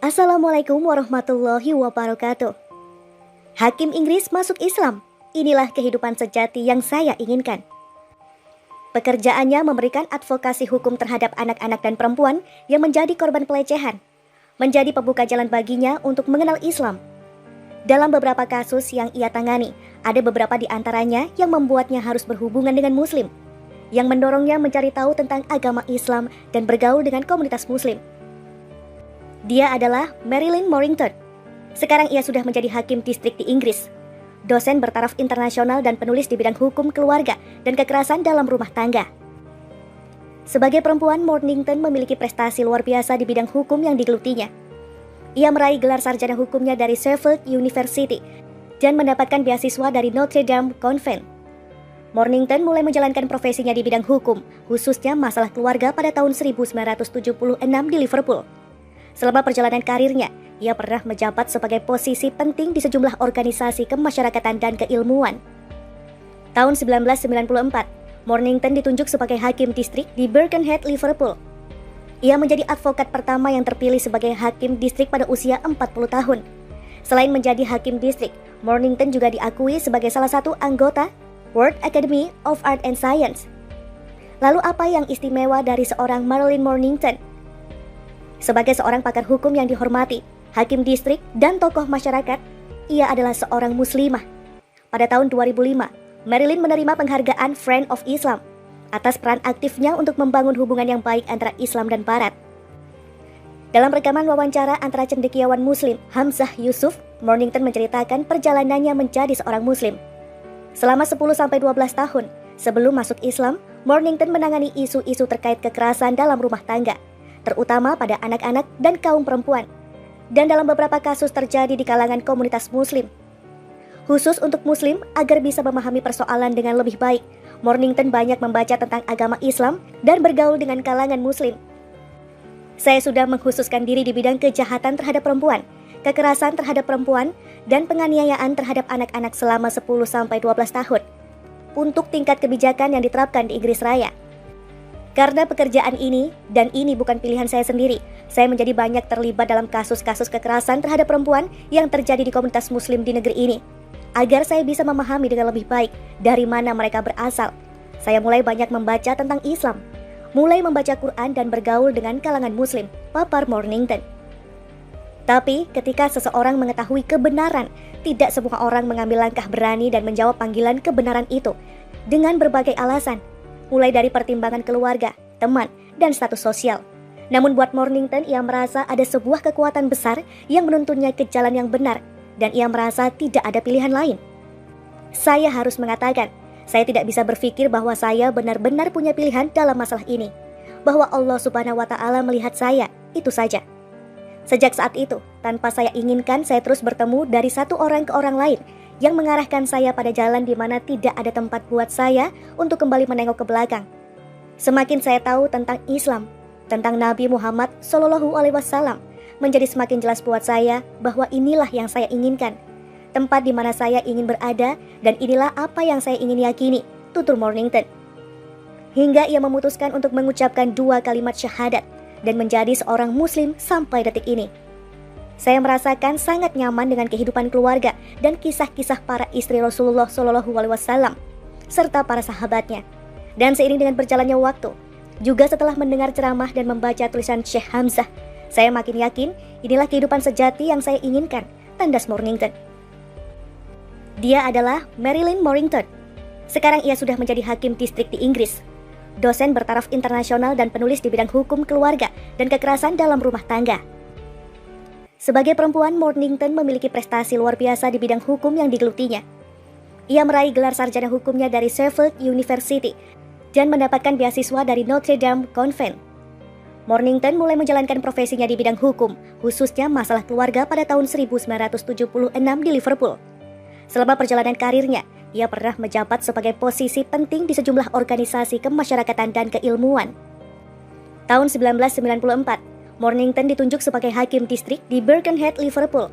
Assalamualaikum warahmatullahi wabarakatuh. Hakim Inggris masuk Islam. Inilah kehidupan sejati yang saya inginkan. Pekerjaannya memberikan advokasi hukum terhadap anak-anak dan perempuan yang menjadi korban pelecehan, menjadi pembuka jalan baginya untuk mengenal Islam. Dalam beberapa kasus yang ia tangani, ada beberapa di antaranya yang membuatnya harus berhubungan dengan Muslim, yang mendorongnya mencari tahu tentang agama Islam dan bergaul dengan komunitas Muslim. Dia adalah Marilyn Mornington. Sekarang ia sudah menjadi hakim distrik di Inggris, dosen bertaraf internasional dan penulis di bidang hukum keluarga dan kekerasan dalam rumah tangga. Sebagai perempuan, Mornington memiliki prestasi luar biasa di bidang hukum yang digelutinya. Ia meraih gelar sarjana hukumnya dari Sheffield University dan mendapatkan beasiswa dari Notre Dame Convent. Mornington mulai menjalankan profesinya di bidang hukum, khususnya masalah keluarga pada tahun 1976 di Liverpool. Selama perjalanan karirnya, ia pernah menjabat sebagai posisi penting di sejumlah organisasi kemasyarakatan dan keilmuan. Tahun 1994, Mornington ditunjuk sebagai hakim distrik di Birkenhead, Liverpool. Ia menjadi advokat pertama yang terpilih sebagai hakim distrik pada usia 40 tahun. Selain menjadi hakim distrik, Mornington juga diakui sebagai salah satu anggota World Academy of Art and Science. Lalu apa yang istimewa dari seorang Marilyn Mornington? Sebagai seorang pakar hukum yang dihormati, hakim distrik, dan tokoh masyarakat, ia adalah seorang muslimah. Pada tahun 2005, Marilyn menerima penghargaan Friend of Islam atas peran aktifnya untuk membangun hubungan yang baik antara Islam dan Barat. Dalam rekaman wawancara antara cendekiawan Muslim Hamzah Yusuf, Mornington menceritakan perjalanannya menjadi seorang Muslim. Selama 10-12 tahun sebelum masuk Islam, Mornington menangani isu-isu terkait kekerasan dalam rumah tangga, terutama pada anak-anak dan kaum perempuan, dan dalam beberapa kasus terjadi di kalangan komunitas Muslim. Khusus untuk Muslim, agar bisa memahami persoalan dengan lebih baik, Mornington banyak membaca tentang agama Islam dan bergaul dengan kalangan Muslim. Saya sudah mengkhususkan diri di bidang kejahatan terhadap perempuan, kekerasan terhadap perempuan, dan penganiayaan terhadap anak-anak selama 10-12 tahun untuk tingkat kebijakan yang diterapkan di Inggris Raya. Karena pekerjaan ini, dan ini bukan pilihan saya sendiri, saya menjadi banyak terlibat dalam kasus-kasus kekerasan terhadap perempuan yang terjadi di komunitas Muslim di negeri ini. Agar saya bisa memahami dengan lebih baik dari mana mereka berasal, saya mulai banyak membaca tentang Islam, mulai membaca Quran dan bergaul dengan kalangan Muslim, papar Mornington. Tapi ketika seseorang mengetahui kebenaran, tidak semua orang mengambil langkah berani dan menjawab panggilan kebenaran itu dengan berbagai alasan, mulai dari pertimbangan keluarga, teman, dan status sosial. Namun buat Mornington, ia merasa ada sebuah kekuatan besar yang menuntunnya ke jalan yang benar, dan ia merasa tidak ada pilihan lain. Saya harus mengatakan, saya tidak bisa berpikir bahwa saya benar-benar punya pilihan dalam masalah ini, bahwa Allah Subhanahu wa Ta'ala melihat saya, itu saja. Sejak saat itu, tanpa saya inginkan, saya terus bertemu dari satu orang ke orang lain yang mengarahkan saya pada jalan di mana tidak ada tempat buat saya untuk kembali menengok ke belakang. Semakin saya tahu tentang Islam, tentang Nabi Muhammad SAW, menjadi semakin jelas buat saya bahwa inilah yang saya inginkan, tempat di mana saya ingin berada, dan inilah apa yang saya ingin yakini, tutur Mornington. Hingga ia memutuskan untuk mengucapkan 2 kalimat syahadat dan menjadi seorang Muslim sampai detik ini. Saya merasakan sangat nyaman dengan kehidupan keluarga dan kisah-kisah para istri Rasulullah SAW serta para sahabatnya. Dan seiring dengan berjalannya waktu, juga setelah mendengar ceramah dan membaca tulisan Syekh Hamzah, saya makin yakin inilah kehidupan sejati yang saya inginkan, tandas Mornington. Dia adalah Marilyn Mornington. Sekarang ia sudah menjadi hakim distrik di Inggris, dosen bertaraf internasional dan penulis di bidang hukum keluarga dan kekerasan dalam rumah tangga. Sebagai perempuan, Mornington memiliki prestasi luar biasa di bidang hukum yang digelutinya. Ia meraih gelar sarjana hukumnya dari Sheffield University dan mendapatkan beasiswa dari Notre Dame Convent. Mornington mulai menjalankan profesinya di bidang hukum, khususnya masalah keluarga pada tahun 1976 di Liverpool. Selama perjalanan karirnya, ia pernah menjabat sebagai posisi penting di sejumlah organisasi kemasyarakatan dan keilmuan. Tahun 1994, Mornington ditunjuk sebagai hakim distrik di Birkenhead, Liverpool.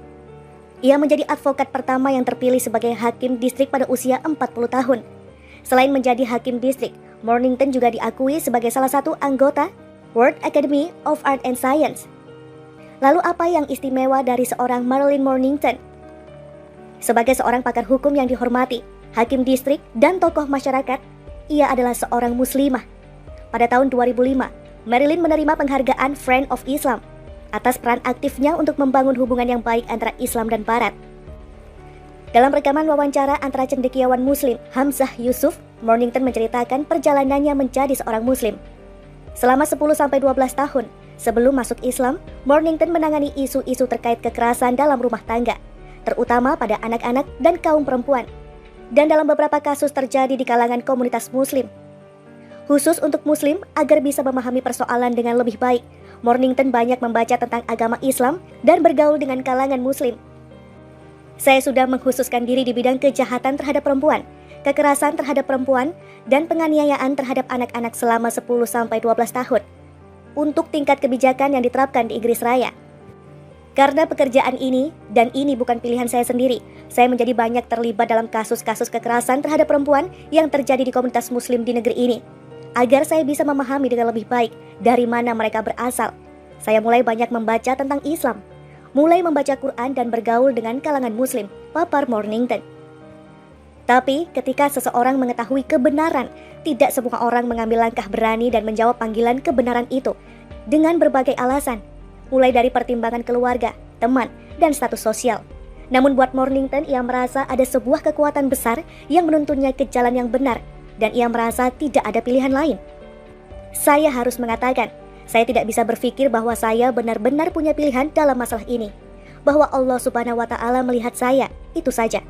Ia menjadi advokat pertama yang terpilih sebagai hakim distrik pada usia 40 tahun. Selain menjadi hakim distrik, Mornington juga diakui sebagai salah satu anggota World Academy of Art and Science. Lalu apa yang istimewa dari seorang Marilyn Mornington? Sebagai seorang pakar hukum yang dihormati, hakim distrik, dan tokoh masyarakat, ia adalah seorang muslimah. Pada tahun 2005, Marilyn menerima penghargaan Friend of Islam atas peran aktifnya untuk membangun hubungan yang baik antara Islam dan Barat. Dalam rekaman wawancara antara cendekiawan Muslim Hamzah Yusuf, Mornington menceritakan perjalanannya menjadi seorang Muslim. Selama 10-12 tahun sebelum masuk Islam, Mornington menangani isu-isu terkait kekerasan dalam rumah tangga, terutama pada anak-anak dan kaum perempuan. Dan dalam beberapa kasus terjadi di kalangan komunitas Muslim. Khusus untuk Muslim, agar bisa memahami persoalan dengan lebih baik, Mornington banyak membaca tentang agama Islam dan bergaul dengan kalangan Muslim. Saya sudah mengkhususkan diri di bidang kejahatan terhadap perempuan, kekerasan terhadap perempuan, dan penganiayaan terhadap anak-anak selama 10-12 tahun untuk tingkat kebijakan yang diterapkan di Inggris Raya. Karena pekerjaan ini, dan ini bukan pilihan saya sendiri, saya menjadi banyak terlibat dalam kasus-kasus kekerasan terhadap perempuan yang terjadi di komunitas Muslim di negeri ini. Agar saya bisa memahami dengan lebih baik dari mana mereka berasal, saya mulai banyak membaca tentang Islam, mulai membaca Quran dan bergaul dengan kalangan Muslim, papar Mornington. Tapi ketika seseorang mengetahui kebenaran, tidak semua orang mengambil langkah berani dan menjawab panggilan kebenaran itu dengan berbagai alasan, mulai dari pertimbangan keluarga, teman, dan status sosial. Namun buat Mornington, ia merasa ada sebuah kekuatan besar yang menuntunnya ke jalan yang benar, dan ia merasa tidak ada pilihan lain. Saya harus mengatakan, saya tidak bisa berpikir bahwa saya benar-benar punya pilihan dalam masalah ini, bahwa Allah Subhanahu wa Ta'ala melihat saya, itu saja.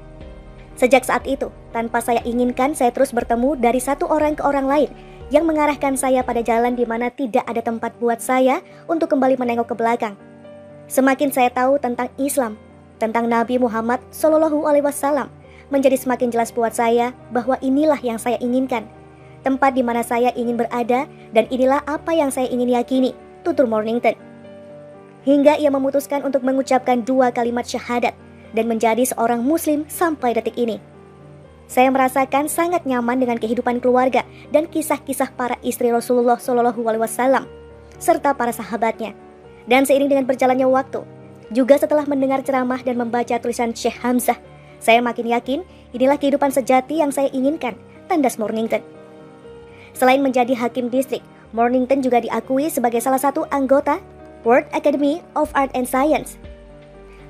Sejak saat itu, tanpa saya inginkan, saya terus bertemu dari satu orang ke orang lain yang mengarahkan saya pada jalan di mana tidak ada tempat buat saya untuk kembali menengok ke belakang. Semakin saya tahu tentang Islam, tentang Nabi Muhammad SAW, menjadi semakin jelas buat saya bahwa inilah yang saya inginkan, tempat di mana saya ingin berada, dan inilah apa yang saya ingin yakini, tutur Mornington. Hingga ia memutuskan untuk mengucapkan 2 kalimat syahadat dan menjadi seorang Muslim sampai detik ini. Saya merasakan sangat nyaman dengan kehidupan keluarga dan kisah-kisah para istri Rasulullah SAW serta para sahabatnya. Dan seiring dengan berjalannya waktu, juga setelah mendengar ceramah dan membaca tulisan Syekh Hamzah, saya makin yakin inilah kehidupan sejati yang saya inginkan, tandas Mornington. Selain menjadi hakim distrik, Mornington juga diakui sebagai salah satu anggota World Academy of Art and Science.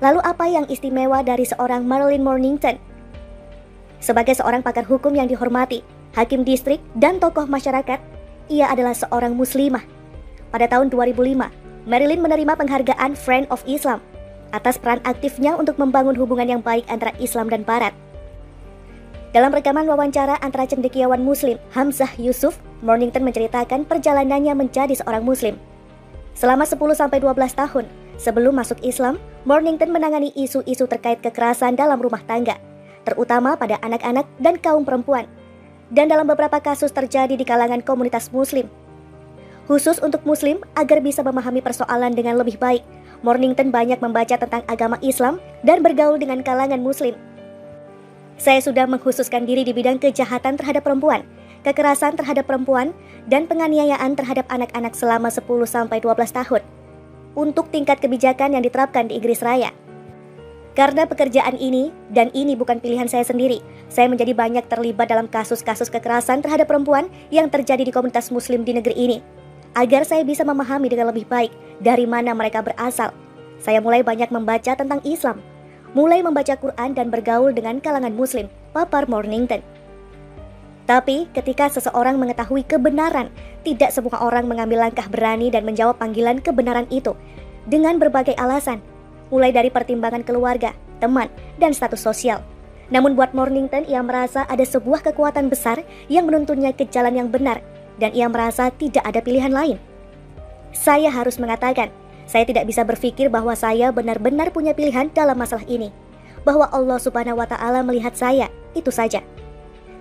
Lalu apa yang istimewa dari seorang Marilyn Mornington? Sebagai seorang pakar hukum yang dihormati, hakim distrik, dan tokoh masyarakat, ia adalah seorang muslimah. Pada tahun 2005, Marilyn menerima penghargaan Friend of Islam atas peran aktifnya untuk membangun hubungan yang baik antara Islam dan Barat. Dalam rekaman wawancara antara cendekiawan Muslim Hamzah Yusuf, Mornington menceritakan perjalanannya menjadi seorang Muslim. Selama 10-12 tahun sebelum masuk Islam, Mornington menangani isu-isu terkait kekerasan dalam rumah tangga, terutama pada anak-anak dan kaum perempuan. Dan dalam beberapa kasus terjadi di kalangan komunitas Muslim. Khusus untuk Muslim, agar bisa memahami persoalan dengan lebih baik, Mornington banyak membaca tentang agama Islam dan bergaul dengan kalangan Muslim. Saya sudah mengkhususkan diri di bidang kejahatan terhadap perempuan, kekerasan terhadap perempuan, dan penganiayaan terhadap anak-anak selama 10-12 tahun untuk tingkat kebijakan yang diterapkan di Inggris Raya. Karena pekerjaan ini, dan ini bukan pilihan saya sendiri, saya menjadi banyak terlibat dalam kasus-kasus kekerasan terhadap perempuan yang terjadi di komunitas Muslim di negeri ini. Agar saya bisa memahami dengan lebih baik dari mana mereka berasal, saya mulai banyak membaca tentang Islam, mulai membaca Quran dan bergaul dengan kalangan Muslim, papar Mornington. Tapi ketika seseorang mengetahui kebenaran, tidak semua orang mengambil langkah berani dan menjawab panggilan kebenaran itu dengan berbagai alasan, mulai dari pertimbangan keluarga, teman, dan status sosial. Namun buat Mornington, ia merasa ada sebuah kekuatan besar yang menuntunnya ke jalan yang benar, dan ia merasa tidak ada pilihan lain. Saya harus mengatakan, saya tidak bisa berpikir bahwa saya benar-benar punya pilihan dalam masalah ini, bahwa Allah Subhanahu wa Ta'ala melihat saya, itu saja.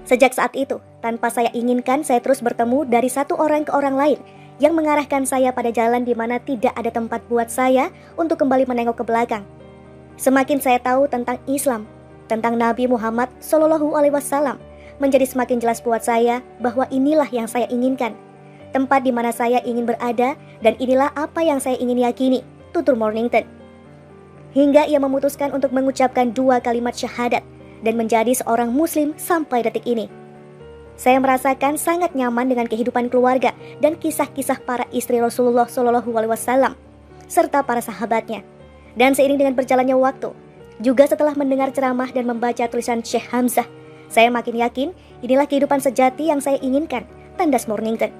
Sejak saat itu, tanpa saya inginkan, saya terus bertemu dari satu orang ke orang lain yang mengarahkan saya pada jalan di mana tidak ada tempat buat saya untuk kembali menengok ke belakang. Semakin saya tahu tentang Islam, tentang Nabi Muhammad SAW, menjadi semakin jelas buat saya bahwa inilah yang saya inginkan, tempat di mana saya ingin berada, dan inilah apa yang saya ingin yakini, tutur Mornington. Hingga ia memutuskan untuk mengucapkan 2 kalimat syahadat dan menjadi seorang muslim sampai detik ini. Saya merasakan sangat nyaman dengan kehidupan keluarga dan kisah-kisah para istri Rasulullah SAW serta para sahabatnya. Dan seiring dengan berjalannya waktu, juga setelah mendengar ceramah dan membaca tulisan Syekh Hamzah, saya makin yakin inilah kehidupan sejati yang saya inginkan, tandas Mornington.